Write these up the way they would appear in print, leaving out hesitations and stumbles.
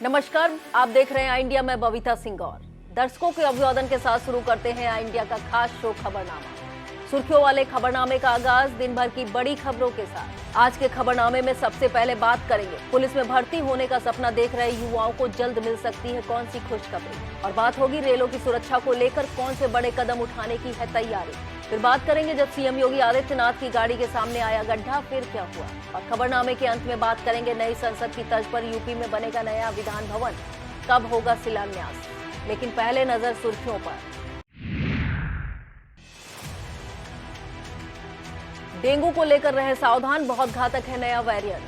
नमस्कार, आप देख रहे हैं इंडिया में बबीता सिंह और दर्शकों के अभिवादन के साथ शुरू करते हैं इंडिया का खास शो खबरनामा। सुर्खियों वाले खबरनामे का आगाज दिन भर की बड़ी खबरों के साथ। आज के खबरनामे में सबसे पहले बात करेंगे पुलिस में भर्ती होने का सपना देख रहे युवाओं को जल्द मिल सकती है कौन सी खुशखबरी, और बात होगी रेलों की सुरक्षा को लेकर कौन से बड़े कदम उठाने की है तैयारी। फिर बात करेंगे जब सीएम योगी आदित्यनाथ की गाड़ी के सामने आया गड्ढा फिर क्या हुआ, और खबरनामे के अंत में बात करेंगे नई संसद की तर्ज पर यूपी में बनेगा नया विधान भवन, कब होगा शिलान्यास। लेकिन पहले नजर सुर्खियों पर। डेंगू को लेकर रहे सावधान, बहुत घातक है नया वेरिएंट।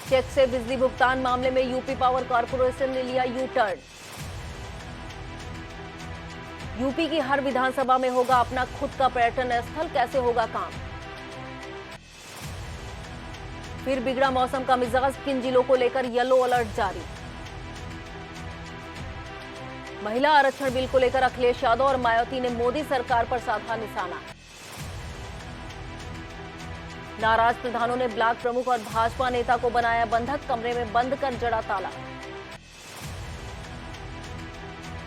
चेक से बिजली भुगतान मामले में यूपी पावर कॉर्पोरेशन ने लिया यू टर्न। यूपी की हर विधानसभा में होगा अपना खुद का पर्यटन स्थल, कैसे होगा काम। फिर बिगड़ा मौसम का मिजाज, किन जिलों को लेकर येलो अलर्ट जारी। महिला आरक्षण बिल को लेकर अखिलेश यादव और मायावती ने मोदी सरकार पर साधा निशाना। नाराज प्रधानों ने ब्लॉक प्रमुख और भाजपा नेता को बनाया बंधक, कमरे में बंद कर जड़ा ताला।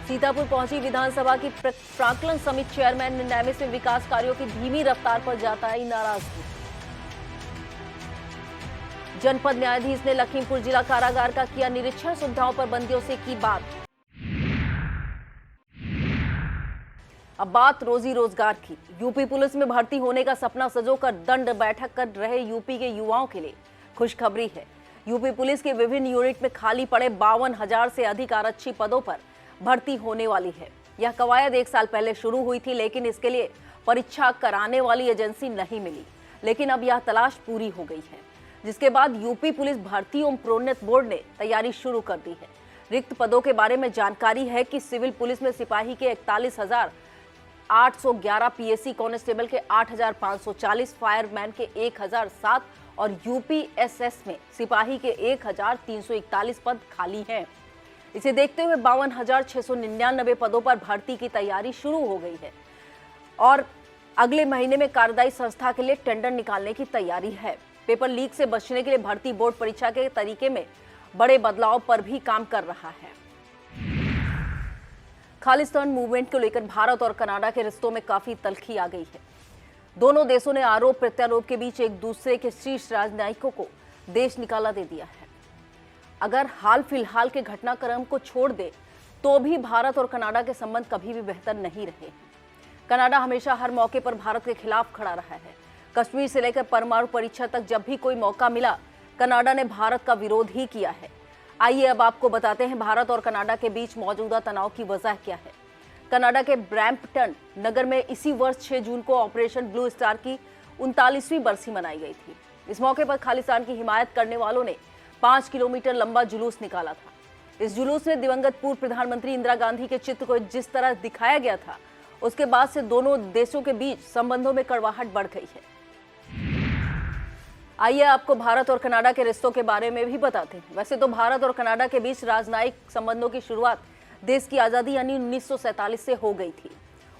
सीतापुर पहुंची विधानसभा की प्राक्कलन समिति चेयरमैन ने नैमिष में विकास कार्यों की धीमी रफ्तार पर जताई नाराजगी। जनपद न्यायाधीश ने लखीमपुर जिला कारागार का किया निरीक्षण, सुविधाओं पर बंदियों से की बात। अब बात रोजी रोजगार की। यूपी पुलिस में भर्ती होने का सपना सजोकर दंड बैठक कर रहे यूपी के युवाओं के लिए खुशखबरी है। यूपी पुलिस के विभिन्न यूनिट में खाली पड़े 52,000 से अधिक आरक्षी पदों पर भर्ती होने वाली है। यह कवायद 1 साल पहले शुरू हुई थी, लेकिन इसके लिए परीक्षा कराने वाली एजेंसी नहीं मिली। लेकिन अब यह तलाश पूरी हो गई है, जिसके बाद यूपी पुलिस भर्ती एवं प्रोन्नत बोर्ड ने तैयारी शुरू कर दी है। रिक्त पदों के बारे में जानकारी है कि सिविल पुलिस में सिपाही के 41,811, पीएससी कांस्टेबल के 8,540, फायरमैन के 1,007 और यूपीएसएस में सिपाही के 1,341 पद खाली हैं। इसे देखते हुए 52,699 पदों पर भर्ती की तैयारी शुरू हो गई है और अगले महीने में कार्यदायी संस्था के लिए टेंडर निकालने की तैयारी है। पेपर लीक से बचने के लिए भर्ती बोर्ड परीक्षा के तरीके में बड़े बदलाव पर भी काम कर रहा है। खालिस्तान मूवमेंट को लेकर भारत और कनाडा के रिश्तों में काफी तल्खी आ गई है। दोनों देशों ने आरोप प्रत्यारोप के बीच एक दूसरे के शीर्ष राजनयिकों को देश निकाला दे दिया है। अगर हाल फिलहाल के घटनाक्रम को छोड़ दे तो भी भारत और कनाडा के संबंध कभी भी बेहतर नहीं रहे। कनाडा हमेशा हर मौके पर भारत के खिलाफ खड़ा रहा है। कश्मीर से लेकर परमाणु परीक्षा तक जब भी कोई मौका मिला, कनाडा ने भारत का विरोध ही किया है। आइए अब आपको बताते हैं भारत और कनाडा के बीच मौजूदा तनाव की वजह क्या है। कनाडा के ब्रैम्पटन नगर में इसी वर्ष 6 जून को ऑपरेशन ब्लू स्टार की 39वीं बरसी मनाई गई थी। इस मौके पर खालिस्तान की हिमायत करने वालों ने 5 किलोमीटर लंबा जुलूस निकाला था। इस जुलूस में दिवंगत पूर्व प्रधानमंत्री इंदिरा गांधी के चित्र को जिस तरह दिखाया गया था, उसके बाद से दोनों देशों के बीच संबंधों में कड़वाहट बढ़ गई है। आइए आपको भारत और कनाडा के रिश्तों के बारे में भी बताते हैं। वैसे तो भारत और कनाडा के बीच राजनयिक संबंधों की शुरुआत देश की आज़ादी यानी 1947 से हो गई थी।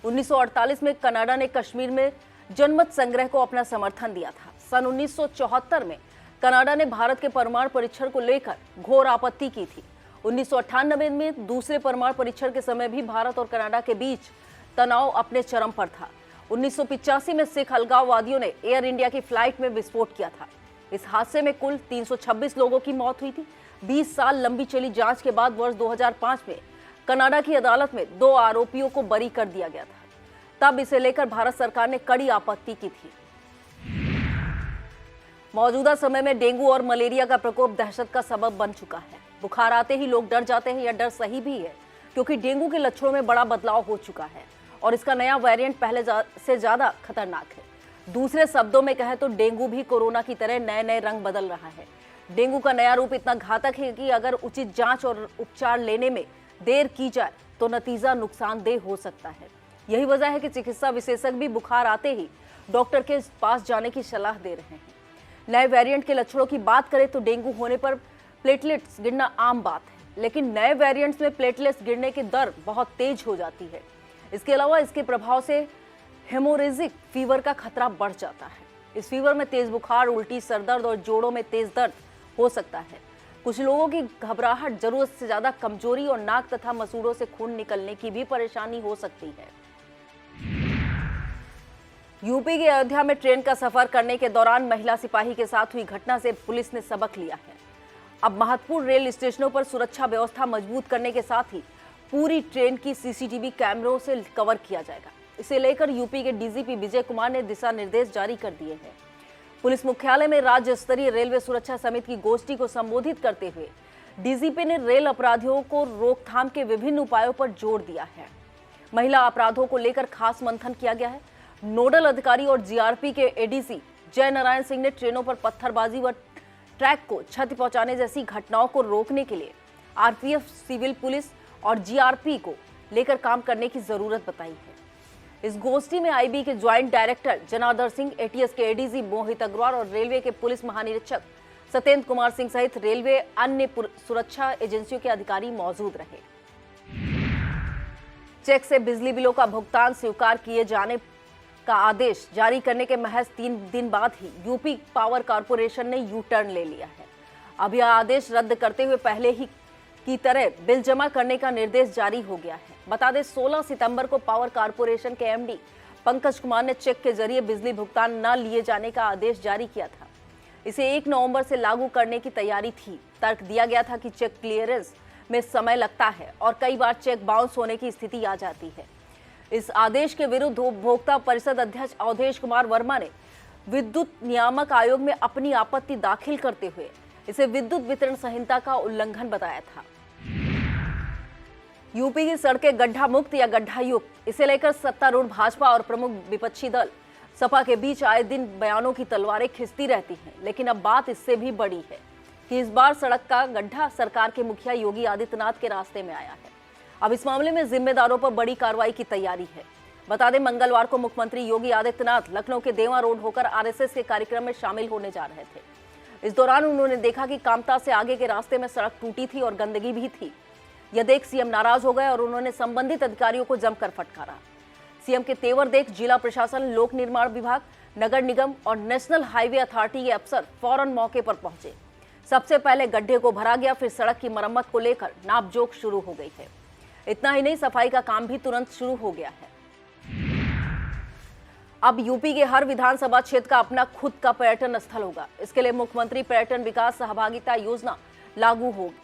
1948 में कनाडा ने कश्मीर में जनमत संग्रह को अपना समर्थन दिया था। सन 1974 में कनाडा ने भारत के परमाणु परीक्षण को लेकर घोर आपत्ति की थी। 1998 में दूसरे परमाणु परीक्षण के समय भी भारत और कनाडा के बीच तनाव अपने चरम पर था। 1985 में सिख अलगाववादियों ने एयर इंडिया की फ्लाइट में विस्फोट किया था। इस हादसे में कुल 326 लोगों की मौत हुई थी। 20 साल लंबी चली जांच के बाद वर्ष 2005 में कनाडा की अदालत में 2 आरोपियों को बरी कर दिया गया था। तब इसे लेकर भारत सरकार ने कड़ी आपत्ति की थी। मौजूदा समय में डेंगू और मलेरिया का प्रकोप दहशत का सबब बन चुका है। बुखार आते ही लोग डर जाते हैं। यह डर सही भी है, क्योंकि डेंगू के लक्षणों में बड़ा बदलाव हो चुका है और इसका नया वेरिएंट पहले से ज्यादा खतरनाक है। दूसरे शब्दों में कहें तो डेंगू भी कोरोना की तरह नए नए रंग बदल रहा है। डेंगू का नया रूप इतना घातक है कि अगर उचित जांच और उपचार लेने में देर की जाए तो नतीजा नुकसानदेह हो सकता है। यही वजह है कि चिकित्सा विशेषज्ञ भी बुखार आते ही डॉक्टर के पास जाने की सलाह दे रहे हैं। नए वेरिएंट के लक्षणों की बात करें तो डेंगू होने पर प्लेटलेट्स गिरना आम बात है, लेकिन नए वेरिएंट्स में प्लेटलेट्स गिरने की दर बहुत तेज हो जाती है। इसके अलावा इसके प्रभाव से हेमोरेजिक फीवर का खतरा बढ़ जाता है। इस फीवर में तेज बुखार, उल्टी, सरदर्द और जोड़ों में तेज दर्द हो सकता है। कुछ लोगों की घबराहट, जरूरत से ज्यादा कमजोरी और नाक तथा मसूड़ों से खून निकलने की भी परेशानी हो सकती है। यूपी के अयोध्या में ट्रेन का सफर करने के दौरान महिला सिपाही के साथ हुई घटना से पुलिस ने सबक लिया है। अब महत्वपूर्ण रेल स्टेशनों पर सुरक्षा व्यवस्था मजबूत करने के साथ ही पूरी ट्रेन की सीसीटीवी कैमरों से कवर किया जाएगा। इसे लेकर यूपी के डीजीपी विजय कुमार ने दिशा निर्देश जारी कर दिए हैं। पुलिस मुख्यालय में राज्य स्तरीय रेलवे सुरक्षा समिति की गोष्ठी को संबोधित करते हुए डीजीपी ने रेल अपराधियों को रोकथाम के विभिन्न उपायों पर जोर दिया है। महिला अपराधों को लेकर खास मंथन किया गया है। नोडल अधिकारी और जीआरपी के एडीसी जय नारायण सिंह ने ट्रेनों पर पत्थरबाजी व ट्रैक को क्षति पहुंचाने जैसी घटनाओं को रोकने के लिए आरपीएफ, सिविल पुलिस और जीआरपी को लेकर काम करने की जरूरत बताई है। इस गोष्ठी में आईबी के joint director Janardan Singh, ATS के एडीजी मोहित अग्रवाल और रेलवे के पुलिस महानिरीक्षक सत्येंद्र कुमार सिंह सहित रेलवे अन्य सुरक्षा एजेंसियों के अधिकारी मौजूद रहे। चेक से बिजली बिलों का भुगतान स्वीकार किए जाने का आदेश जारी करने के महज 3 दिन बाद ही यूपी पावर कॉर्पोरेशन ने यू टर्न ले लिया है। अब यह आदेश रद्द करते हुए पहले ही की तरह बिल जमा करने का निर्देश जारी हो गया है। बता दें, 16 सितंबर को पावर कॉर्पोरेशन के एमडी पंकज कुमार ने चेक के जरिए बिजली भुगतान न लिए जाने का आदेश जारी किया था। इसे 1 नवंबर से लागू करने की तैयारी थी। तर्क दिया गया था कि चेक क्लियरेंस में समय लगता है और कई बार चेक बाउंस होने की स्थिति आ जाती है। इस आदेश के विरुद्ध उपभोक्ता परिषद अध्यक्ष अवधेश कुमार वर्मा ने विद्युत नियामक आयोग में अपनी आपत्ति दाखिल करते हुए इसे विद्युत वितरण संहिता का उल्लंघन बताया था। यूपी की सड़कें गड्ढा मुक्त या गड्ढा युक्त, इसे लेकर सत्तारूढ़ भाजपा और प्रमुख विपक्षी दल सपा के बीच आए दिन बयानों की तलवारें खिंचती रहती हैं। लेकिन अब बात इससे भी बड़ी है कि इस बार सड़क का गड्ढा सरकार के मुखिया योगी आदित्यनाथ के रास्ते में आया है। अब इस मामले में जिम्मेदारों पर बड़ी कार्रवाई की तैयारी है। बता दें, मंगलवार को मुख्यमंत्री योगी आदित्यनाथ लखनऊ के देवा रोड होकर आरएसएस के कार्यक्रम में शामिल होने जा रहे थे। इस दौरान उन्होंने देखा कि कामता से आगे के रास्ते में सड़क टूटी थी और गंदगी भी थी। यह देख सीएम नाराज हो गए और उन्होंने संबंधित अधिकारियों को जमकर फटकारा। सीएम के तेवर देख जिला प्रशासन, लोक निर्माण विभाग, नगर निगम और नेशनल हाईवे अथॉरिटी के अफसर फौरन मौके पर पहुंचे। सबसे पहले गड्ढे को भरा गया, फिर सड़क की मरम्मत को लेकर नापजोख शुरू हो गई है। इतना ही नहीं, सफाई का काम भी तुरंत शुरू हो गया है। अब यूपी के हर विधानसभा क्षेत्र का अपना खुद का पर्यटन स्थल होगा। इसके लिए मुख्यमंत्री पर्यटन विकास सहभागिता योजना लागू होगी।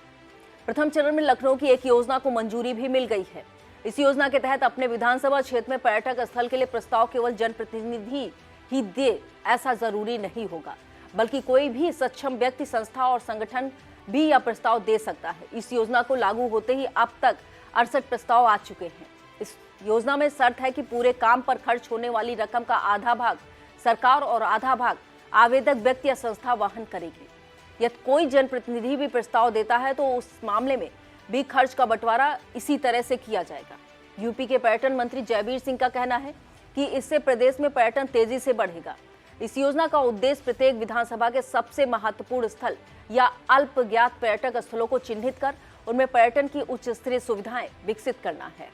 प्रथम चरण में लखनऊ की एक योजना को मंजूरी भी मिल गई है। इस योजना के तहत अपने विधानसभा क्षेत्र में पर्यटक स्थल के लिए प्रस्ताव केवल जनप्रतिनिधि ही दे, ऐसा जरूरी नहीं होगा, बल्कि कोई भी सक्षम व्यक्ति, संस्था और संगठन भी यह प्रस्ताव दे सकता है। इस योजना को लागू होते ही अब तक 68 प्रस्ताव आ चुके हैं। इस योजना में शर्त है कि पूरे काम पर खर्च होने वाली रकम का आधा भाग सरकार और आधा भाग आवेदक व्यक्ति या संस्था वहन करेगी। यदि कोई जनप्रतिनिधि भी प्रस्ताव देता है तो उस मामले में भी खर्च का बंटवारा इसी तरह से किया जाएगा। यूपी के पर्यटन मंत्री जयवीर सिंह का कहना है कि इससे प्रदेश में पर्यटन तेजी से बढ़ेगा। इस योजना का उद्देश्य प्रत्येक विधानसभा के सबसे महत्वपूर्ण स्थल या अल्प ज्ञात पर्यटक स्थलों को चिन्हित कर उनमें पर्यटन की उच्च स्तरीय सुविधाएं विकसित करना है।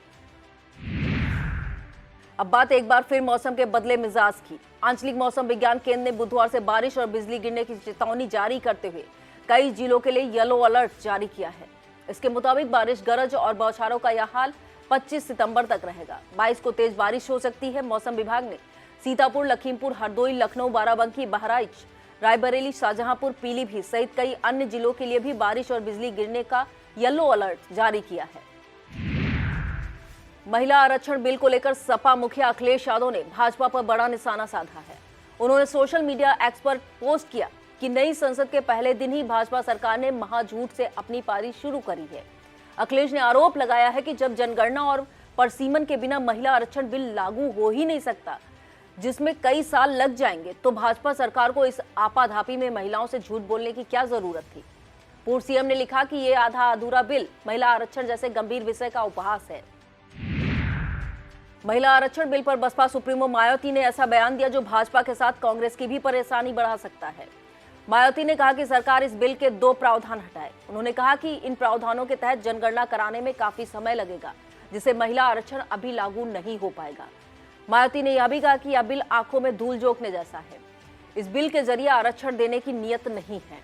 अब बात एक बार फिर मौसम के बदले मिजाज की। आंचलिक मौसम विज्ञान केंद्र ने बुधवार से बारिश और बिजली गिरने की चेतावनी जारी करते हुए कई जिलों के लिए येलो अलर्ट जारी किया है। इसके मुताबिक बारिश, गरज और बौछारों का यह हाल 25 सितंबर तक रहेगा। 22 को तेज बारिश हो सकती है। मौसम विभाग ने सीतापुर, लखीमपुर, हरदोई, लखनऊ, बाराबंकी, बहराइच, रायबरेली, शाहजहांपुर, पीलीभीत सहित कई अन्य जिलों के लिए भी बारिश और बिजली गिरने का येलो अलर्ट जारी किया है। महिला आरक्षण बिल को लेकर सपा मुखिया अखिलेश यादव ने भाजपा पर बड़ा निशाना साधा है। उन्होंने सोशल मीडिया एक्स पर पोस्ट किया कि नई संसद के पहले दिन ही भाजपा सरकार ने महाझूठ से अपनी पारी शुरू करी है। अखिलेश ने आरोप लगाया है कि जब जनगणना और परसीमन के बिना महिला आरक्षण बिल लागू हो ही नहीं सकता, जिसमें कई साल लग जाएंगे, तो भाजपा सरकार को इस आपाधापी में महिलाओं से झूठ बोलने की क्या जरूरत थी। पूर्व सीएम ने लिखा कि ये आधा अधूरा बिल महिला आरक्षण जैसे गंभीर विषय का उपहास है। महिला आरक्षण बिल पर बसपा सुप्रीमो मायावती ने ऐसा बयान दिया जो भाजपा के साथ कांग्रेस की भी परेशानी बढ़ा सकता है। मायावती ने कहा कि सरकार इस बिल के 2 प्रावधान हटाए। उन्होंने कहा कि इन प्रावधानों के तहत जनगणना कराने में काफी समय लगेगा, जिससे महिला आरक्षण अभी लागू नहीं हो पाएगा। मायावती ने यह भी कहा कि यह बिल आंखों में धूल झोंकने जैसा है। इस बिल के जरिए आरक्षण देने की नीयत नहीं है।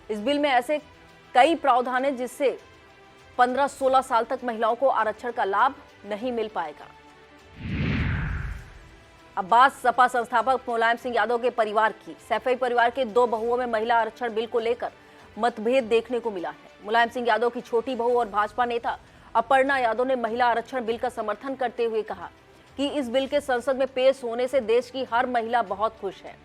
इस बिल में ऐसे कई प्रावधान है जिससे 15-16 साल तक महिलाओं को आरक्षण का लाभ नहीं मिल पाएगा। अब बात सपा संस्थापक मुलायम सिंह यादव के परिवार की। सैफई परिवार के 2 बहुओं में महिला आरक्षण बिल को लेकर मतभेद देखने को मिला है। मुलायम सिंह यादव की छोटी बहू और भाजपा नेता अपर्णा यादव ने महिला आरक्षण बिल का समर्थन करते हुए कहा कि इस बिल के संसद में पेश होने से देश की हर महिला बहुत खुश है।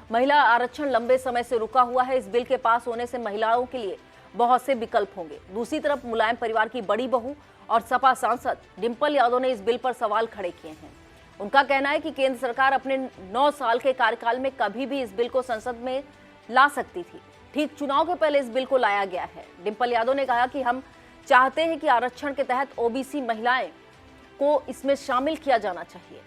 महिला आरक्षण लंबे समय से रुका हुआ है। इस बिल के पास होने से महिलाओं के लिए बहुत से विकल्प होंगे। दूसरी तरफ मुलायम परिवार की बड़ी बहू और सपा सांसद डिंपल यादव ने इस बिल पर सवाल खड़े किए हैं। उनका कहना है कि केंद्र सरकार अपने 9 साल के कार्यकाल में कभी भी इस बिल को संसद में ला सकती थी। ठीक चुनाव के पहले इस बिल को लाया गया है। डिंपल यादव ने कहा कि हम चाहते हैं कि आरक्षण के तहत ओबीसी महिलाएं को इसमें शामिल किया जाना चाहिए।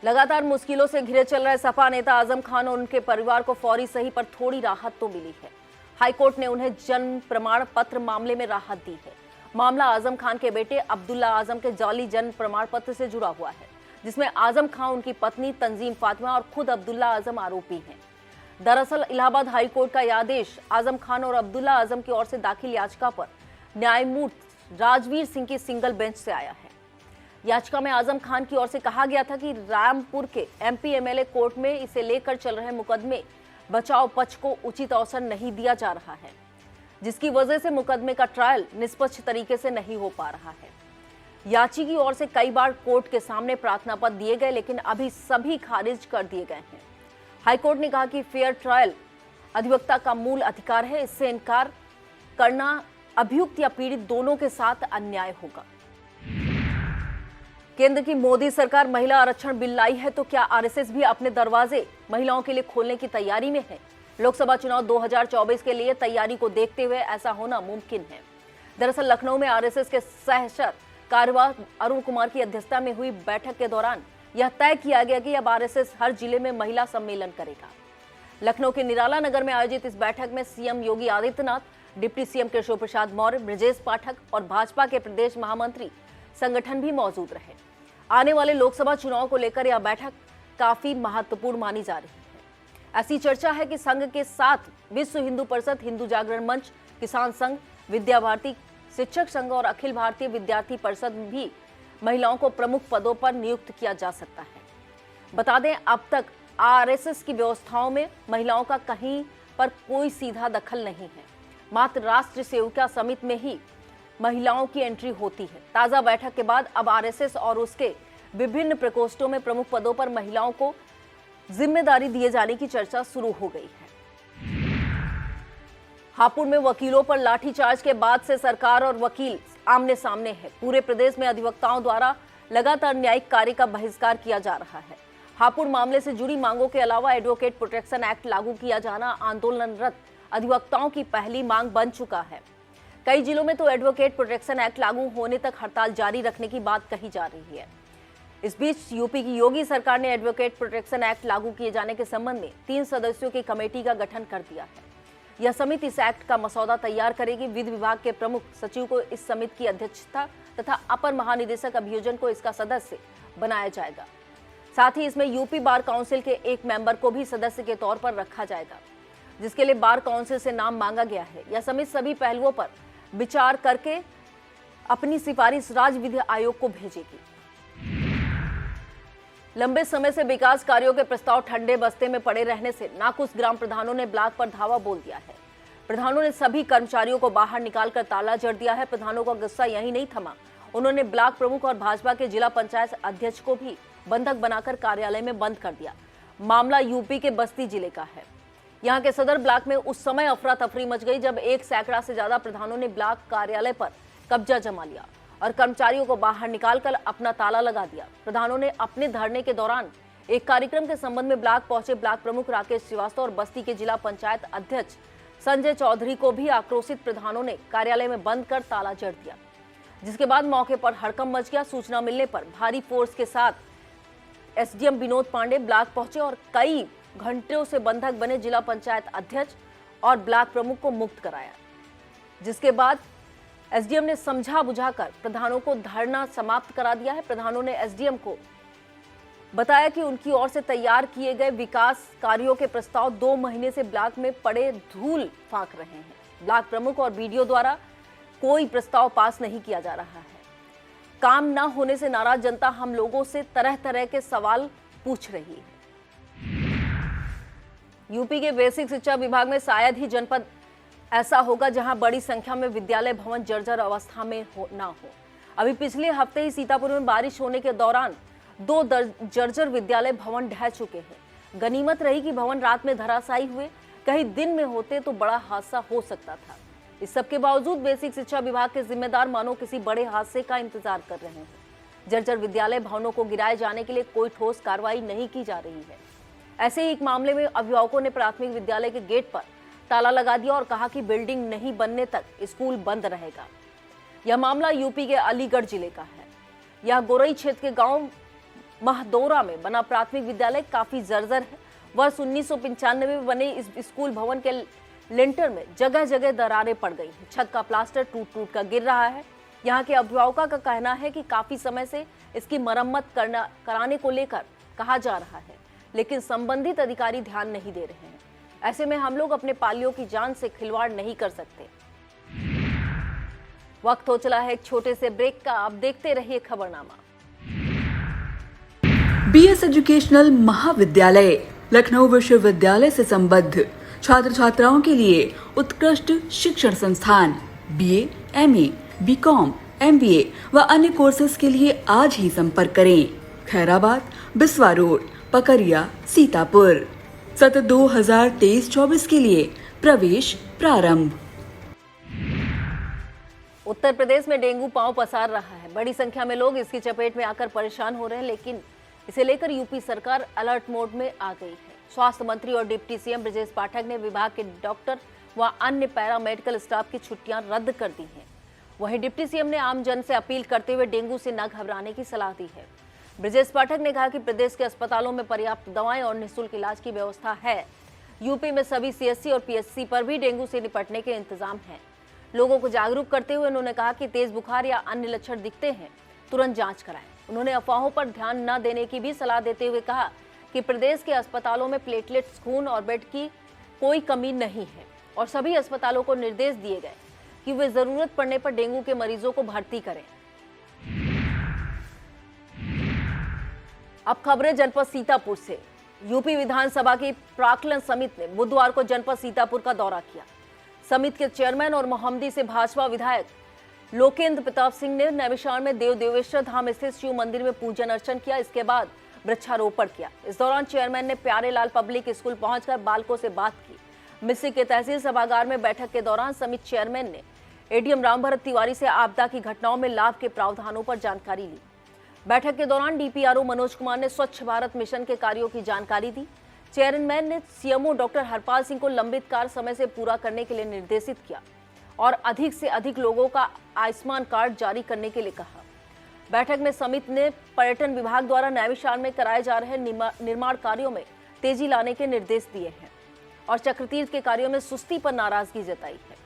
लगातार मुश्किलों से घिरे चल रहे सपा नेता आजम खान और उनके परिवार को फौरी सही पर थोड़ी राहत तो मिली है। हाईकोर्ट ने उन्हें जन्म प्रमाण पत्र मामले में राहत दी है। मामला आजम खान के बेटे अब्दुल्ला आजम के जाली जन्म प्रमाण पत्र से जुड़ा हुआ है, जिसमें आजम खान, उनकी पत्नी तंजीम फातिमा और खुद अब्दुल्ला आजम आरोपी हैं। दरअसल इलाहाबाद हाईकोर्ट का यह आदेश आजम खान और अब्दुल्ला आजम की ओर से दाखिल याचिका पर न्यायमूर्ति राजवीर सिंह की सिंगल बेंच से आया है। याचिका में आजम खान की ओर से कहा गया था कि रामपुर के एमपी एमएलए कोर्ट में इसे लेकर चल रहे मुकदमे बचाव पक्ष को उचित अवसर नहीं दिया जा रहा है, जिसकी वजह से मुकदमे का ट्रायल निष्पक्ष तरीके से नहीं हो पा रहा है। याची की ओर से कई बार कोर्ट के सामने प्रार्थना पत्र दिए गए, लेकिन अभी सभी खारिज कर दिए गए हैं। हाईकोर्ट ने कहा कि फेयर ट्रायल अधिवक्ता का मूल अधिकार है। इससे इनकार करना अभियुक्त या पीड़ित दोनों के साथ अन्याय होगा। केंद्र की मोदी सरकार महिला आरक्षण बिल लाई है, तो क्या आरएसएस भी अपने दरवाजे महिलाओं के लिए खोलने की तैयारी में है? लोकसभा चुनाव 2024 के लिए तैयारी को देखते हुए ऐसा होना मुमकिन है। दरअसल लखनऊ में आरएसएस के सहसर कार्यवाह अरुण कुमार की अध्यक्षता में हुई बैठक के दौरान यह तय किया गया कि अब आरएसएस हर जिले में महिला सम्मेलन करेगा। लखनऊ के निराला नगर में आयोजित इस बैठक में CM Yogi Adityanath, deputy CM Keshav Prasad Maurya, Brajesh Pathak और भाजपा के प्रदेश महामंत्री संगठन भी मौजूद रहे। आने वाले लोकसभा चुनाव को लेकर यह बैठक काफी महत्वपूर्ण मानी जा रही है। ऐसी चर्चा है कि संघ के साथ विश्व हिंदू परिषद, हिंदू जागरण मंच, किसान संघ, विद्या भारती, शिक्षक संघ और अखिल भारतीय विद्यार्थी परिषद भी महिलाओं को प्रमुख पदों पर नियुक्त किया जा सकता है। बता दें, अब तक आरएसएस की व्यवस्थाओं में महिलाओं का कहीं पर कोई सीधा दखल नहीं है। मात्र राष्ट्रीय सेविका समिति में ही महिलाओं की एंट्री होती है। ताजा बैठक के बाद अब आरएसएस और उसके विभिन्न प्रकोष्ठों में प्रमुख पदों पर महिलाओं को जिम्मेदारी दिए जाने की चर्चा शुरू हो गई है। हापुड़ में वकीलों पर लाठीचार्ज के बाद से सरकार और वकील आमने सामने है। पूरे प्रदेश में अधिवक्ताओं द्वारा लगातार न्यायिक कार्य का बहिष्कार किया जा रहा है। हापुड़ मामले से जुड़ी मांगों के अलावा एडवोकेट प्रोटेक्शन एक्ट लागू किया जाना आंदोलनरत अधिवक्ताओं की पहली मांग बन चुका है। कई जिलों में तो एडवोकेट प्रोटेक्शन एक्ट लागू होने तक हड़ताल जारी रखने की बात कही जा रही है। इस बीच यूपी की योगी सरकार ने एडवोकेट प्रोटेक्शन एक्ट लागू किए जाने के संबंध में 3 सदस्यों की कमेटी का गठन कर दिया है। यह समिति इस एक्ट का मसौदा तैयार करेगी। विधि विभाग के प्रमुख सचिव को इस समिति की अध्यक्षता तथा अपर महानिदेशक अभियोजन को इसका सदस्य बनाया जाएगा। साथ ही इसमें यूपी बार काउंसिल के एक मेंबर को भी सदस्य के तौर पर रखा जाएगा, जिसके लिए बार काउंसिल से नाम मांगा गया है। यह समिति सभी पहलुओं पर विचार करके अपनी सिफारिश राज्य विधि आयोग को भेजेगी। लंबे समय से विकास कार्यों के प्रस्ताव ठंडे बस्ते में पड़े रहने से नाखुश ग्राम प्रधानों ने ब्लॉक पर धावा बोल दिया है। प्रधानों ने सभी कर्मचारियों को बाहर निकालकर ताला जड़ दिया है। प्रधानों का गुस्सा यहीं नहीं थमा, उन्होंने ब्लॉक प्रमुख और भाजपा के जिला पंचायत अध्यक्ष को भी बंधक बनाकर कार्यालय में बंद कर दिया। मामला यूपी के बस्ती जिले का है। यहाँ के सदर ब्लॉक में उस समय अफरा तफरी मच गई जब 1 सैकड़ा से ज्यादा प्रधानों ने ब्लॉक कार्यालय पर कब्जा जमा लिया और कर्मचारियों को बाहर निकालकर अपना ताला लगा दिया। प्रधानों ने अपने धरने के दौरान एक कार्यक्रम के संबंध में ब्लॉक पहुंचे ब्लॉक प्रमुख राकेश श्रीवास्तव और बस्ती के जिला पंचायत अध्यक्ष संजय चौधरी को भी आक्रोशित प्रधानों ने कार्यालय में बंद कर ताला जड़ दिया, जिसके बाद मौके पर हड़कंप मच गया। सूचना मिलने पर भारी फोर्स के साथ एसडीएम विनोद पांडे ब्लॉक पहुंचे और कई घंटों से बंधक बने जिला पंचायत अध्यक्ष और ब्लॉक प्रमुख को मुक्त कराया, जिसके बाद एसडीएम ने समझा बुझाकर प्रधानों को धरना समाप्त करा दिया है। प्रधानों ने एसडीएम को बताया कि उनकी ओर से तैयार किए गए विकास कार्यों के प्रस्ताव 2 महीने से ब्लॉक में पड़े धूल फांक रहे हैं। ब्लॉक प्रमुख और बीडीओ द्वारा कोई प्रस्ताव पास नहीं किया जा रहा है। काम न होने से नाराज जनता हम लोगों से तरह तरह के सवाल पूछ रही है। यूपी के बेसिक शिक्षा विभाग में शायद ही जनपद ऐसा होगा जहां बड़ी संख्या में विद्यालय भवन जर्जर अवस्था में ना हो। अभी पिछले हफ्ते ही सीतापुर में बारिश होने के दौरान 2 जर्जर विद्यालय भवन ढह चुके हैं। गनीमत रही कि भवन रात में धराशायी हुए, कहीं दिन में होते तो बड़ा हादसा हो सकता था। इस सब के बावजूद बेसिक शिक्षा विभाग के जिम्मेदार मानो किसी बड़े हादसे का इंतजार कर रहे हैं। जर्जर विद्यालय भवनों को गिराए जाने के लिए कोई ठोस कार्रवाई नहीं की जा रही है। ऐसे ही एक मामले में अभिभावकों ने प्राथमिक विद्यालय के गेट पर ताला लगा दिया और कहा कि बिल्डिंग नहीं बनने तक स्कूल बंद रहेगा। यह मामला यूपी के अलीगढ़ जिले का है। यह गोरई क्षेत्र के गांव महदौरा में बना प्राथमिक विद्यालय काफी जर्जर है। वर्ष 1995 में बने इस स्कूल भवन के लिंटर में जगह जगह दरारें पड़ गई हैं। छत का प्लास्टर टूट टूट कर गिर रहा है। यहाँ के अभिभावकों का कहना है कि काफी समय से इसकी मरम्मत कराने को लेकर कहा जा रहा है, लेकिन संबंधित अधिकारी ध्यान नहीं दे रहे हैं। ऐसे में हम लोग अपने पालियों की जान से खिलवाड़ नहीं कर सकते। वक्त हो चला है एक छोटे से ब्रेक का। आप देखते रहिए खबरनामा। बीएस एजुकेशनल महाविद्यालय लखनऊ विश्वविद्यालय से संबद्ध छात्र छात्राओं के लिए उत्कृष्ट शिक्षण संस्थान बीए, एमए, बीकॉम, एमबीए व अन्य कोर्सेज के लिए आज ही संपर्क करें। खैराबाद, बिस्वा रोड, पकरिया, सीतापुर। सत्र 2023-24 के लिए प्रवेश प्रारंभ। उत्तर प्रदेश में डेंगू पांव पसार रहा है। बड़ी संख्या में लोग इसकी चपेट में आकर परेशान हो रहे हैं, लेकिन इसे लेकर यूपी सरकार अलर्ट मोड में आ गई है। स्वास्थ्य मंत्री और डिप्टी सीएम ब्रजेश पाठक ने विभाग के डॉक्टर व अन्य पैरामेडिकल स्टाफ की छुट्टियां रद्द कर दी हैं। वहीं डिप्टी सीएम ने आम जन से अपील करते हुए डेंगू से न घबराने की सलाह दी है। ब्रजेश पाठक ने कहा कि प्रदेश के अस्पतालों में पर्याप्त दवाएं और निःशुल्क इलाज की व्यवस्था है। यूपी में सभी सीएचसी और पीएचसी पर भी डेंगू से निपटने के इंतजाम हैं। लोगों को जागरूक करते हुए उन्होंने कहा कि तेज बुखार या अन्य लक्षण दिखते हैं, तुरंत जांच कराएं। उन्होंने अफवाहों पर ध्यान न देने की भी सलाह देते हुए कहा कि प्रदेश के अस्पतालों में प्लेटलेट्स, खून और बेड की कोई कमी नहीं है और सभी अस्पतालों को निर्देश दिए गए कि वे जरूरत पड़ने पर डेंगू के मरीजों को भर्ती करें। अब खबरें जनपद सीतापुर से। यूपी विधानसभा की प्राक्कलन समिति ने बुधवार को जनपद सीतापुर का दौरा किया। समिति के चेयरमैन और मोहम्मदी से भाजपा विधायक लोकेंद्र प्रताप सिंह ने नैमिषारण्य में देव देवेश्वर धाम स्थित शिव मंदिर में पूजन अर्चन किया। इसके बाद वृक्षारोपण किया। इस दौरान चेयरमैन ने प्यारेलाल पब्लिक स्कूल पहुंचकर बालकों से बात की। मिस्सी के तहसील सभागार में बैठक के दौरान समिति चेयरमैन ने एडीएम रामभरत तिवारी से आपदा की घटनाओं में लाभ के प्रावधानों पर जानकारी ली। बैठक के दौरान डीपीआरओ मनोज कुमार ने स्वच्छ भारत मिशन के कार्यों की जानकारी दी। चेयरमैन ने सीएमओ डॉक्टर हरपाल सिंह को लंबित कार्य समय से पूरा करने के लिए निर्देशित किया और अधिक से अधिक लोगों का आयुष्मान कार्ड जारी करने के लिए कहा। बैठक में समिति ने पर्यटन विभाग द्वारा नैमिषारण्य में कराए जा रहे निर्माण कार्यों में तेजी लाने के निर्देश दिए हैं और चक्रतीर्थ के कार्यों में सुस्ती पर नाराजगी जताई है।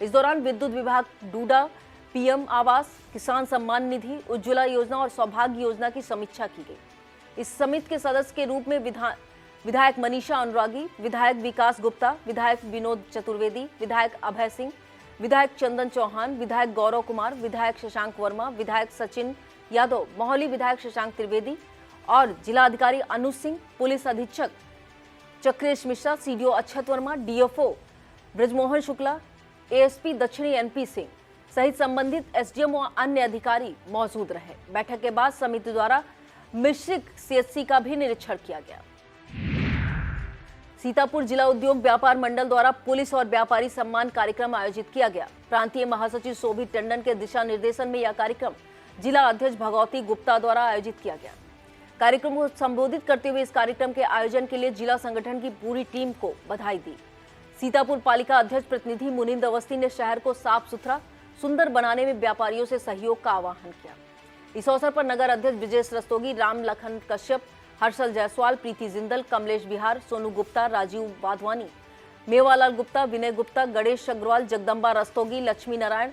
इस दौरान विद्युत विभाग, डूडा, पीएम आवास, किसान सम्मान निधि, उज्ज्वला योजना और सौभाग्य योजना की समीक्षा की गई। इस समिति के सदस्य के रूप में विधायक मनीषा अनुरागी, विधायक विकास गुप्ता, विधायक विनोद चतुर्वेदी, विधायक अभय सिंह, विधायक चंदन चौहान, विधायक गौरव कुमार, विधायक शशांक वर्मा, विधायक सचिन यादव, मोहाली विधायक शशांक त्रिवेदी और जिलाधिकारी अनुज सिंह, पुलिस अधीक्षक चक्रेश मिश्रा, सीडीओ अक्षत वर्मा, डीएफओ ब्रजमोहन शुक्ला, एएसपी दक्षिणी एनपी सिंह सहित संबंधित एसडीएम व अन्य अधिकारी मौजूद रहे। बैठक के बाद समिति द्वारा मिश्रित सीएचसी का भी निरीक्षण किया गया। सीतापुर जिला उद्योग व्यापार मंडल द्वारा पुलिस और व्यापारी सम्मान कार्यक्रम आयोजित किया गया। प्रांतीय महासचिव शोभित टंडन के दिशा निर्देशन में यह कार्यक्रम जिला अध्यक्ष भगवती गुप्ता द्वारा आयोजित किया गया। कार्यक्रम को संबोधित करते हुए इस कार्यक्रम के आयोजन के लिए जिला संगठन की पूरी टीम को बधाई दी। सीतापुर पालिका अध्यक्ष प्रतिनिधि मुनिंद अवस्थी ने शहर को साफ सुथरा सुंदर बनाने में व्यापारियों से सहयोग का आह्वान किया। इस अवसर पर नगर अध्यक्ष विजय रस्तोगी, राम लखन कश्यप, हर्षल जायसवाल, प्रीति जिंदल, कमलेश बिहार, सोनू गुप्ता, राजीव वाधवानी, मेवालाल गुप्ता, विनय गुप्ता, गणेश अग्रवाल, जगदम्बा रस्तोगी, लक्ष्मी नारायण,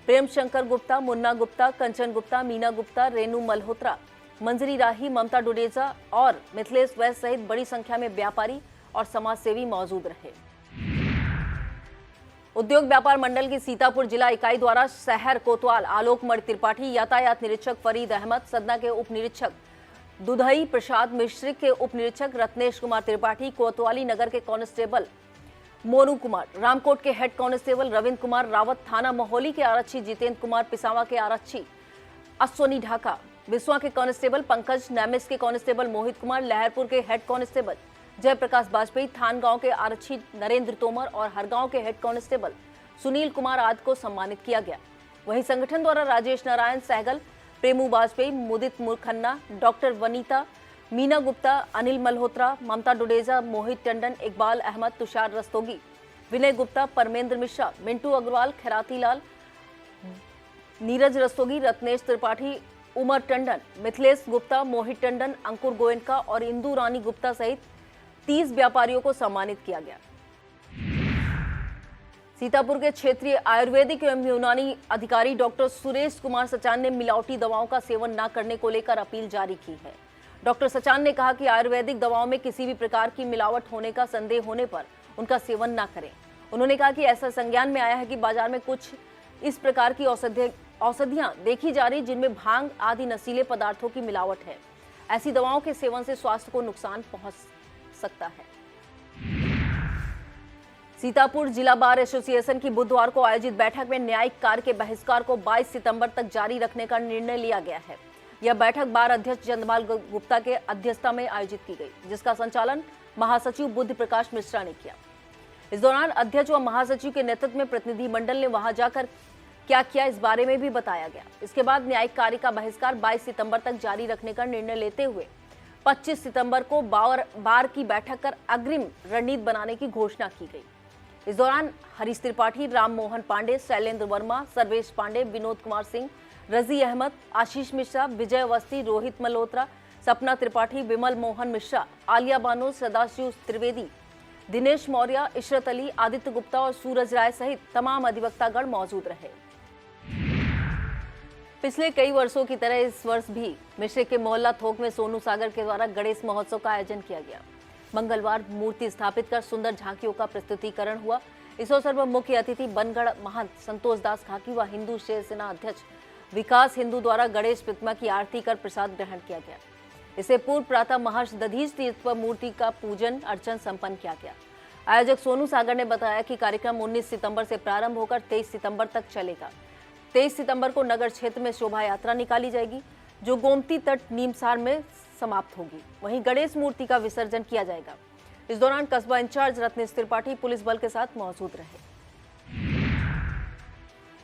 प्रेम शंकर गुप्ता, मुन्ना गुप्ता, कंचन गुप्ता, मीना गुप्ता, रेनू मल्होत्रा, मंजरी राही, ममता डुडेजा और मिथिलेश वैद्य सहित बड़ी संख्या में व्यापारी और समाजसेवी मौजूद रहे। उद्योग व्यापार मंडल की सीतापुर जिला इकाई द्वारा शहर कोतवाल आलोकमणि त्रिपाठी, यातायात निरीक्षक फरीद अहमद, सदना के उप निरीक्षक दुधई प्रसाद मिश्र के उप निरीक्षक रत्नेश कुमार त्रिपाठी, कोतवाली नगर के कांस्टेबल मोनू कुमार, रामकोट के हेड कांस्टेबल रविंद्र कुमार रावत, थाना मोहली के आरक्षी जितेंद्र कुमार, पिसावा के आरक्षी अश्वनी ढाका, बिस्वा के कांस्टेबल पंकज, नैमिष के कांस्टेबल मोहित कुमार, लहरपुर के हेड कांस्टेबल जयप्रकाश बाजपेयी, थानगांव के आरक्षी नरेंद्र तोमर और हरगांव के हेड कांस्टेबल सुनील कुमार आदि को सम्मानित किया गया। वहीं संगठन द्वारा राजेश नारायण सहगल, प्रेमू बाजपेयी, मुदित मुखन्ना, डॉक्टर वनीता, मीना गुप्ता, अनिल मल्होत्रा, ममता डुडेजा, मोहित टंडन, इकबाल अहमद, तुषार रस्तोगी, विनय गुप्ता, परमेंद्र मिश्रा, मिंटू अग्रवाल, खैराती लाल, नीरज रस्तोगी, रत्नेश त्रिपाठी, उमर टंडन, मिथिलेश गुप्ता, मोहित टंडन, अंकुर गोयनका और इंदू रानी गुप्ता सहित 30 व्यापारियों को सम्मानित किया गया। सीतापुर के क्षेत्रीय आयुर्वेदिक एवं यूनानी अधिकारी डॉक्टर सुरेश कुमार सचान ने मिलावटी दवाओं का सेवन न करने को लेकर अपील जारी की है। डॉक्टर सचान ने कहा कि आयुर्वेदिक दवाओं में किसी भी प्रकार की मिलावट होने का संदेह होने पर उनका सेवन न करें। उन्होंने कहा कि ऐसा संज्ञान में आया है कि बाजार में कुछ इस प्रकार की औषधियां देखी जा रही जिनमें भांग आदि नशीले पदार्थों की मिलावट है। ऐसी दवाओं के सेवन से स्वास्थ्य को नुकसान पहुंच सकता है। सीतापुर जिला बार एसोसिएशन की बुधवार को आयोजित बैठक में न्यायिक कार्य के बहिष्कार को 22 सितंबर तक जारी रखने का निर्णय लिया गया है। यह बैठक बार अध्यक्ष चंद्रपाल गुप्ता के अध्यक्षता में आयोजित की गई, जिसका संचालन महासचिव बुद्ध प्रकाश मिश्रा ने किया। इस दौरान अध्यक्ष व महासचिव के नेतृत्व में प्रतिनिधि मंडल ने वहां जाकर क्या किया इस बारे में भी बताया गया। इसके बाद न्यायिक कार्य का बहिष्कार 22 सितंबर तक जारी रखने का निर्णय लेते हुए 25 सितंबर को बार की बैठक कर अग्रिम रणनीति बनाने की घोषणा की गई। इस दौरान हरीश त्रिपाठी, राम मोहन पांडे, शैलेंद्र वर्मा, सर्वेश पांडे, विनोद कुमार सिंह, रजी अहमद, आशीष मिश्रा, विजय अवस्थी, रोहित मल्होत्रा, सपना त्रिपाठी, विमल मोहन मिश्रा, आलिया बानो, सदाशिव त्रिवेदी, दिनेश मौर्य, इशरत अली, आदित्य गुप्ता और सूरज राय सहित तमाम अधिवक्तागण मौजूद रहे। पिछले कई वर्षों की तरह इस वर्ष भी मिश्रे के मोहल्ला थोक में सोनू सागर के द्वारा गणेश महोत्सव का आयोजन किया गया। मंगलवार मूर्ति स्थापित कर सुंदर झांकियों का प्रस्तुतिकरण हुआ। इस अवसर पर मुख्य अतिथि बनगढ़ महंत संतोष दास खाकी व हिंदू शिवसेना अध्यक्ष विकास हिंदू द्वारा गणेश प्रतिमा की आरती कर प्रसाद ग्रहण किया गया। इससे पूर्व प्रातः महर्षि दधीच तीर्थ पर मूर्ति का पूजन अर्चन संपन्न किया गया। आयोजक सोनू सागर ने बताया कि कार्यक्रम 19 सितंबर से प्रारंभ होकर 23 सितंबर तक चलेगा। 23 सितंबर को नगर क्षेत्र में शोभा यात्रा निकाली जाएगी, जो गोमती तट नीमसार में समाप्त होगी। वहीं गणेश मूर्ति का विसर्जन किया जाएगा। इस दौरान कस्बा इंचार्ज रत्नेश त्रिपाठी पुलिस बल के साथ मौजूद रहे।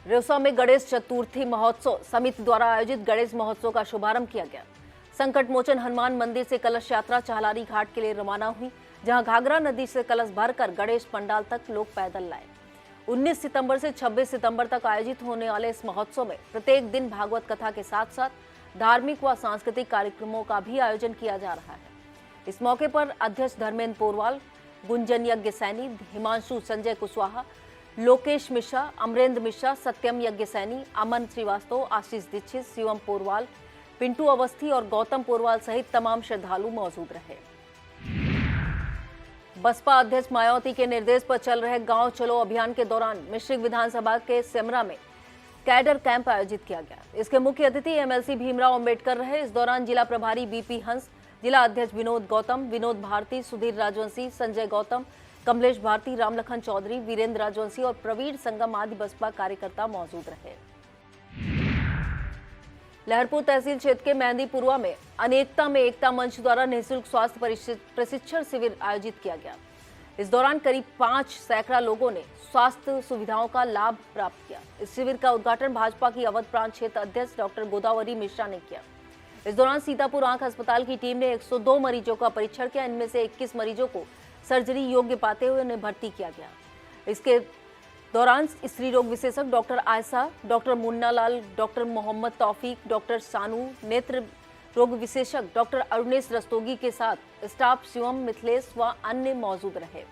रेउसा में गणेश चतुर्थी महोत्सव समिति द्वारा आयोजित गणेश महोत्सव का शुभारंभ किया गया। संकट मोचन हनुमान मंदिर से कलश यात्रा चाहलारी घाट के लिए रवाना हुई, जहां घाघरा नदी से कलश भरकर गणेश पंडाल तक लोग पैदल लाए। 19 सितंबर से 26 सितंबर तक आयोजित होने वाले इस महोत्सव में प्रत्येक दिन भागवत कथा के साथ साथ धार्मिक व सांस्कृतिक कार्यक्रमों का भी आयोजन किया जा रहा है। इस मौके पर अध्यक्ष धर्मेंद्र पोरवाल, गुंजन यज्ञ सैनी, हिमांशु संजय कुशवाहा, लोकेश मिश्रा, अमरेंद्र मिश्रा, सत्यम यज्ञ सैनी, अमन श्रीवास्तव, आशीष दीक्षित, शिवम पोरवाल, पिंटू अवस्थी और गौतम पोरवाल सहित तमाम श्रद्धालु मौजूद रहे। बसपा अध्यक्ष मायावती के निर्देश पर चल रहे गांव चलो अभियान के दौरान मिश्रिक विधानसभा के सेमरा में कैडर कैंप आयोजित किया गया। इसके मुख्य अतिथि एमएलसी भीमराव अंबेडकर रहे। इस दौरान जिला प्रभारी बीपी हंस, जिला अध्यक्ष विनोद गौतम, विनोद भारती, सुधीर राजवंशी, संजय गौतम, कमलेश भारती, रामलखन चौधरी, वीरेंद्र राजवंशी और प्रवीण संगम आदि बसपा कार्यकर्ता मौजूद रहे। लहरपुर तहसील क्षेत्र के मेहंदीपुरवा में अनेकता में एकता मंच द्वारा निःशुल्क स्वास्थ्य प्रशिक्षण शिविर आयोजित किया गया। इस दौरान करीब 5 सैकड़ा लोगों ने स्वास्थ्य सुविधाओं का लाभ प्राप्त किया। इस शिविर का उद्घाटन भाजपा की अवध प्रांत क्षेत्र अध्यक्ष डॉक्टर गोदावरी मिश्रा ने किया। इस दौरान सीतापुर आंख अस्पताल की टीम ने 102 मरीजों का परीक्षण किया। इनमें से 21 मरीजों को सर्जरी योग्य पाते हुए उन्हें भर्ती किया गया। इसके दौरान स्त्री रोग विशेषज्ञ doctor Ayesha, doctor Munna Lal, doctor Mohammad तौफीक, डॉक्टर सानू, नेत्र रोग विशेषज्ञ डॉक्टर अरुणेश रस्तोगी के साथ स्टाफ शिवम, मिथिलेश व अन्य मौजूद रहे।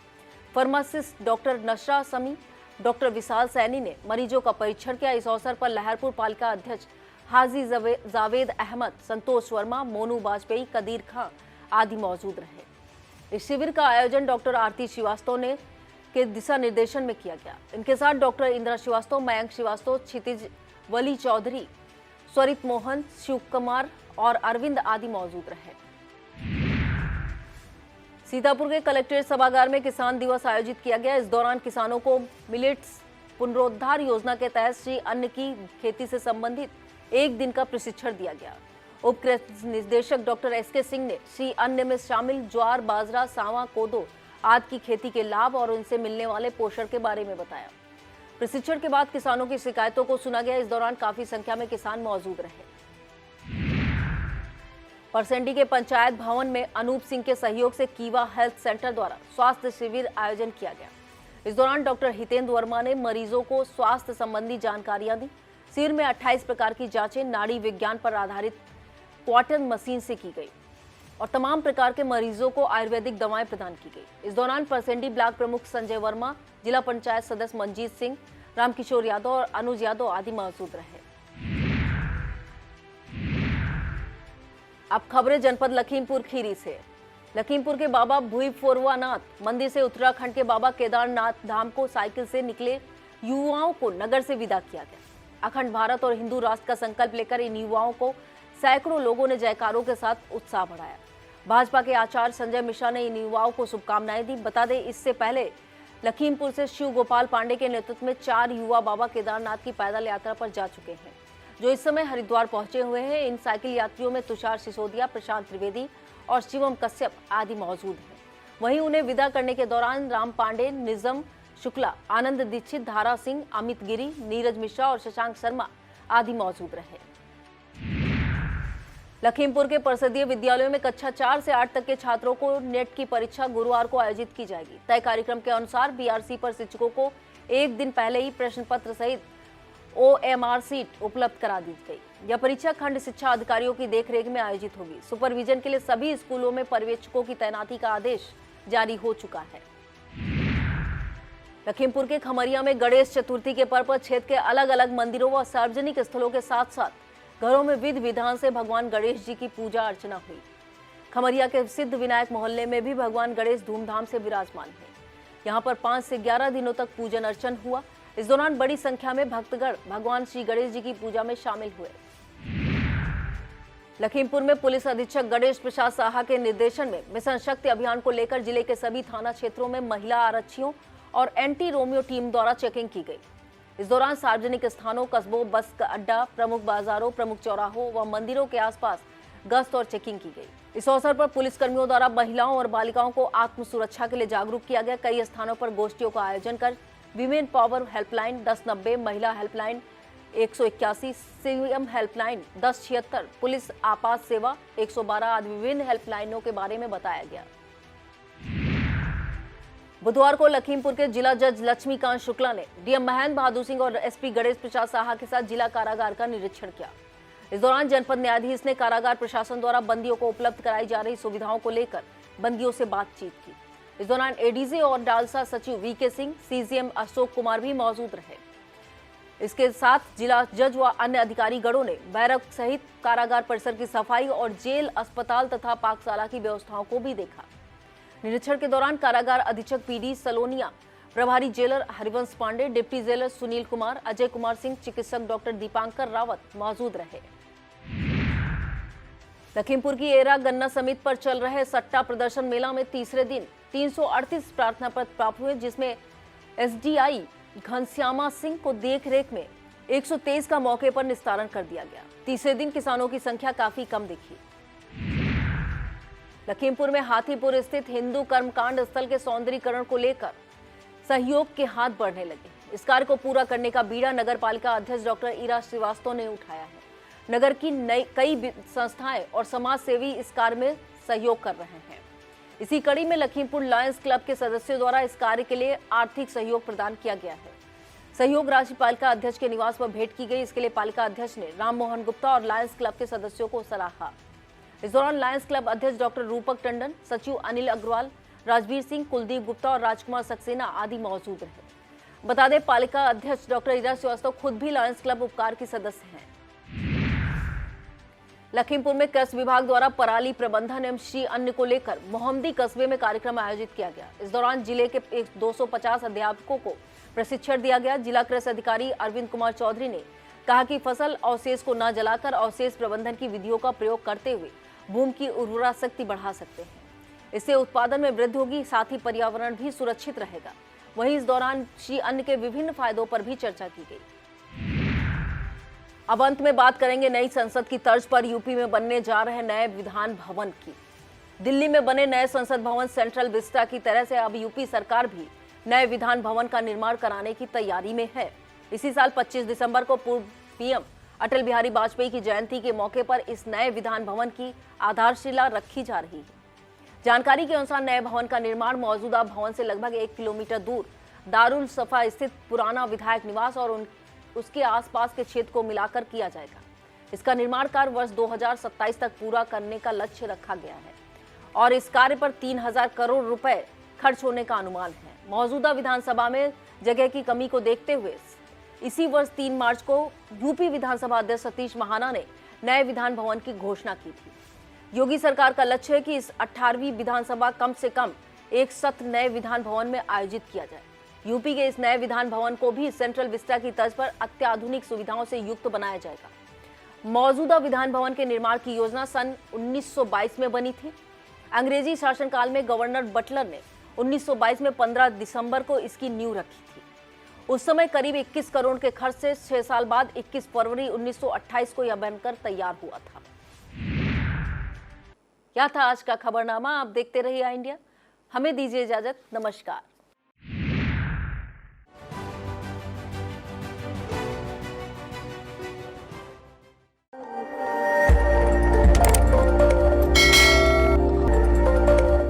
फार्मासिस्ट डॉक्टर नशरा समी, डॉक्टर विशाल सैनी ने मरीजों का परीक्षण किया। इस अवसर पर लहरपुर पालिका अध्यक्ष हाजी जावेद अहमद, संतोष वर्मा, मोनू बाजपेयी, कदीर खां आदि मौजूद रहे। इस शिविर का आयोजन डॉक्टर आरती श्रीवास्तव ने के दिशा निर्देशन में किया गया। इनके साथ डॉक्टर इंदिरा श्रीवास्तव, मयंक श्रीवास्तव, क्षितिज वली चौधरी, स्वरित मोहन, शिव कुमार और अरविंद आदि मौजूद रहे। सीतापुर के कलेक्ट्रेट सभागार में किसान दिवस आयोजित किया गया। इस दौरान किसानों को मिलेट्स पुनरुद्धार योजना के तहत श्री अन्न की खेती से संबंधित एक दिन का प्रशिक्षण दिया गया। उप कृषि निदेशक डॉक्टर एसके सिंह ने श्री अन्न में शामिल ज्वार, बाजरा, सांवा, कोदो आदि की खेती के लाभ और उनसे मिलने वाले पोषण के बारे में बताया। प्रशिक्षण के बाद किसानों की शिकायतों को सुना गया। इस दौरान काफी संख्या में किसान मौजूद रहे। परसेंडी के पंचायत भवन में अनूप सिंह के सहयोग से कीवा हेल्थ सेंटर द्वारा स्वास्थ्य शिविर आयोजन किया गया। इस दौरान डॉक्टर हितेंद्र वर्मा ने मरीजों को स्वास्थ्य संबंधी जानकारियां दी। शिविर में 28 प्रकार की जांचें नाड़ी विज्ञान पर आधारित क्वार्टन मशीन से की गई और तमाम प्रकार के मरीजों को आयुर्वेदिक दवाएं प्रदान की गई। इस दौरान परसेंडी ब्लॉक प्रमुख संजय वर्मा, जिला पंचायत सदस्य मंजीत सिंह, रामकिशोर यादव और अनुज यादव आदि मौजूद रहे। अब खबरें जनपद लखीमपुर खीरी से। लखीमपुर के बाबा भूईफोरवानाथ मंदिर से उत्तराखंड के बाबा केदारनाथ धाम को साइकिल से निकले युवाओं को नगर से विदा किया गया। अखंड भारत और हिंदू राष्ट्र का संकल्प लेकर इन युवाओं को सैकड़ों लोगों ने जयकारों के साथ उत्साह बढ़ाया। भाजपा के आचार्य संजय मिश्रा ने इन युवाओं को शुभकामनाएं दी। बता दें, इससे पहले लखीमपुर से शिव गोपाल पांडे के नेतृत्व में 4 युवा बाबा केदारनाथ की पैदल यात्रा पर जा चुके हैं, जो इस समय हरिद्वार पहुंचे हुए हैं। इन साइकिल यात्रियों में तुषार सिसोदिया, प्रशांत त्रिवेदी और शिवम कश्यप आदि मौजूद हैं। वहीं उन्हें विदा करने के दौरान राम पांडे, निजम शुक्ला, आनंद दीक्षित, धारा सिंह, अमित गिरी, नीरज मिश्रा और शशांक शर्मा आदि मौजूद रहे। लखीमपुर के परिषदीय विद्यालयों में कक्षा 4 से 8 तक के छात्रों को नेट की परीक्षा गुरुवार को आयोजित की जाएगी। तय कार्यक्रम के अनुसार बीआरसी पर शिक्षकों को एक दिन पहले ही प्रश्न पत्र सहित OMR सीट उपलब्ध करा दी गई। यह परीक्षा खंड शिक्षा अधिकारियों की देखरेख में आयोजित होगी। सुपरविजन के लिए सभी स्कूलों में पर्यवेक्षकों की तैनाती का आदेश जारी हो चुका है। लखीमपुर के खमरिया में गणेश चतुर्थी के पर्व पर क्षेत्र के अलग अलग मंदिरों व सार्वजनिक स्थलों के साथ साथ घरों में विधि विधान से भगवान गणेश जी की पूजा अर्चना हुई। खमरिया के सिद्ध विनायक मोहल्ले में भी भगवान गणेश धूमधाम से विराजमान है। यहाँ पर 5 से 11 दिनों तक पूजन अर्चन हुआ। इस दौरान बड़ी संख्या में भक्तगण भगवान श्री गणेश जी की पूजा में शामिल हुए। लखीमपुर में पुलिस अधीक्षक गणेश प्रसाद साहा के निर्देशन में मिशन शक्ति अभियान को लेकर जिले के सभी थाना क्षेत्रों में महिला आरक्षियों और एंटी रोमियो टीम द्वारा चेकिंग की गई। इस दौरान सार्वजनिक स्थानों, कस्बों, बस अड्डा, प्रमुख बाजारों, प्रमुख चौराहों व मंदिरों के आसपास गश्त और चेकिंग की गई। इस अवसर पर पुलिसकर्मियों द्वारा महिलाओं और बालिकाओं को आत्म सुरक्षा के लिए जागरूक किया गया। कई स्थानों पर गोष्ठियों का आयोजन कर विमेन पावर हेल्पलाइन 1090, महिला हेल्पलाइन 181, सीएम हेल्पलाइन 1076, पुलिस आपात सेवा 112 आदि विभिन्न हेल्पलाइनों के बारे में बताया गया। बुधवार को लखीमपुर के जिला जज लक्ष्मीकांत शुक्ला ने डीएम महेंद्र बहादुर सिंह और एसपी गणेश प्रसाद साहा के साथ जिला कारागार का निरीक्षण किया। इस दौरान जनपद न्यायाधीश ने कारागार प्रशासन द्वारा बंदियों को उपलब्ध कराई जा रही सुविधाओं को लेकर बंदियों से बातचीत की। इस दौरान एडीजी और डालसा सचिव वीके सिंह, सीजीएम अशोक कुमार भी मौजूद रहे। इसके साथ जिला जज व अन्य अधिकारी गणों ने बैरक सहित कारागार परिसर की सफाई और जेल, अस्पताल तथा पाकशाला की व्यवस्थाओं को भी देखा। निरीक्षण के दौरान कारागार अधीक्षक पीडी सलोनिया, प्रभारी jailer Harivansh Pandey, deputy jailer Sunil Kumar, Ajay Kumar Singh, चिकित्सक डॉक्टर दीपांकर रावत मौजूद रहे। लखीमपुर की एरा गन्ना समिति पर चल रहे सट्टा प्रदर्शन मेला में तीसरे दिन 338 प्रार्थना पत्र प्राप्त हुए, जिसमें एसडीआई घनश्यामा सिंह को देखरेख में 123 का मौके पर निस्तारण कर दिया गया। तीसरे दिन किसानों की संख्या काफी कम दिखी। लखीमपुर में हाथीपुर स्थित हिंदू कर्मकांड स्थल के सौंदर्यीकरण को लेकर सहयोग के हाथ बढ़ने लगे। इस कार्य को पूरा करने का बीड़ा नगर पालिका अध्यक्ष डॉक्टर ईरा श्रीवास्तव ने उठाया है। नगर की कई संस्थाएं और समाज सेवी इस कार्य में सहयोग कर रहे हैं। इसी कड़ी में लखीमपुर लायंस क्लब के सदस्यों द्वारा इस कार्य के लिए आर्थिक सहयोग प्रदान किया गया है। सहयोग राशि पालिका अध्यक्ष के निवास पर भेंट की गई। इसके लिए पालिका अध्यक्ष ने राम मोहन गुप्ता और लायंस क्लब के सदस्यों को सराहा। इस दौरान लायंस क्लब अध्यक्ष डॉक्टर रूपक टंडन, सचिव अनिल अग्रवाल, राजवीर सिंह, कुलदीप गुप्ता और राजकुमार सक्सेना आदि मौजूद रहे। बता दें, पालिका अध्यक्ष डॉक्टर ईरा श्रीवास्तव खुद भी लायंस क्लब उपकार की सदस्य हैं। लखीमपुर में कृषि विभाग द्वारा पराली प्रबंधन एवं श्री अन्न को लेकर मोहम्मदी कस्बे में कार्यक्रम आयोजित किया गया। इस दौरान जिले के 250 अध्यापकों को प्रशिक्षण दिया गया। जिला कृषि अधिकारी अरविंद कुमार चौधरी ने कहा कि फसल अवशेष को न जलाकर अवशेष प्रबंधन की विधियों का प्रयोग करते हुए भूमि की उर्वरा शक्ति बढ़ा सकते हैं। इससे उत्पादन में वृद्धि होगी, साथ ही पर्यावरण भी सुरक्षित रहेगा। वहीं इस दौरान श्री अन्न के विभिन्न फायदों पर भी चर्चा की गई। अब अंत में बात करेंगे नई संसद की तर्ज पर यूपी में बनने जा रहे नए विधान भवन की। दिल्ली में बने नए संसद भवन सेंट्रल विस्टा की तरह से अब यूपी सरकार भी नए विधान भवन का निर्माण कराने की तैयारी में है। इसी साल 25 दिसंबर को पूर्व पीएम अटल बिहारी वाजपेयी की जयंती के मौके पर इस नए विधान भवन की आधारशिला रखी जा रही है। जानकारी के अनुसार नए भवन का निर्माण मौजूदा भवन से लगभग 1 किलोमीटर दूर दारुल सफा स्थित पुराना विधायक निवास और उसके आसपास के क्षेत्र को मिलाकर किया जाएगा। इसका निर्माण कार्य वर्ष 2027 तक पूरा करने का लक्ष्य रखा गया है और इस कार्य पर 3000 करोड़ रुपए खर्च होने का अनुमान है। मौजूदा विधानसभा में जगह की कमी को देखते हुए इसी वर्ष 3 मार्च को यूपी विधानसभा अध्यक्ष सतीश महाना ने नए विधान भवन की घोषणा की थी। योगी सरकार का लक्ष्य है कि इस 18वीं विधानसभा कम से कम एक सत्र नए विधान भवन में आयोजित किया जाए। यूपी के इस नए विधान भवन को भी सेंट्रल विस्टा की तर्ज पर अत्याधुनिक सुविधाओं से युक्त बनाया जाएगा। मौजूदा विधान भवन के निर्माण की योजना सन 1922 में बनी थी। अंग्रेजी शासनकाल में गवर्नर बटलर ने 1922 में 15 दिसंबर को इसकी नींव रखी थी। उस समय करीब 21 करोड़ के खर्च से 6 साल बाद 21 फरवरी 1928 को यह बनकर तैयार हुआ था। यह था आज का खबरनामा। आप देखते रहिए इंडिया। हमें दीजिए इजाजत। नमस्कार।